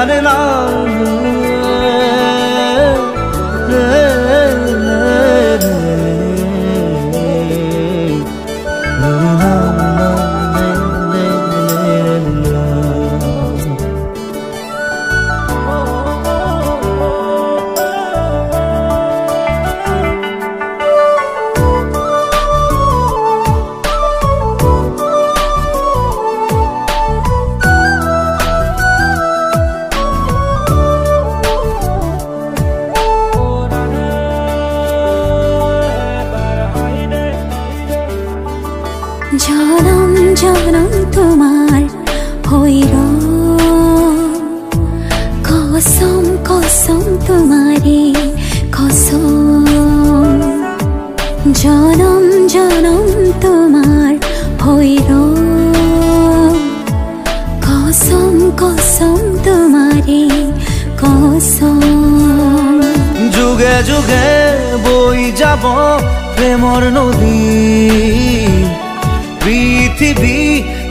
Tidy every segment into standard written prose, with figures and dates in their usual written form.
রে না জনম জনম তোমার হইল কসম কসম তোমারে কসম জনম জনম তোমার হইল কসম কসম তোমারে কসম যুগে যুগে বই যাব প্রেমর নদী পৃথিবী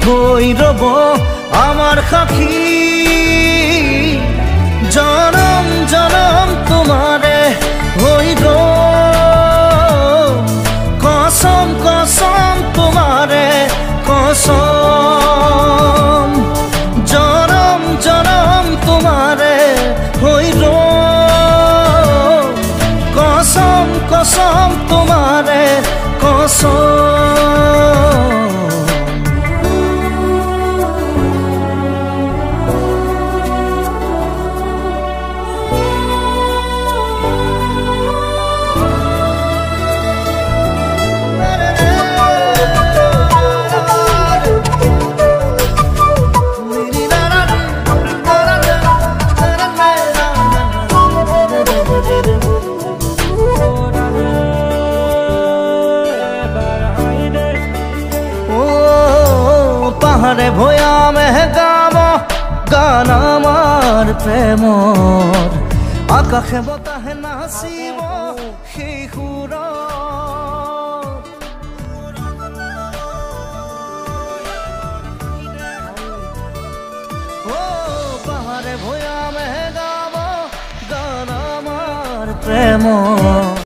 হই রব আমার সাক্ষী জনম জনম তোমারে হইল কসম কসম তোমারে কসম জনম জনম তোমারে হইল কসম কসম তোমারে কসম পাহাড়ে ভয়ামে গাব গান আমার প্রেমর আকাশে বতাহে নাচিব সেই সুৰ পাহাড়ে ভয়ামে গাব গান আমাৰ প্ৰেমৰ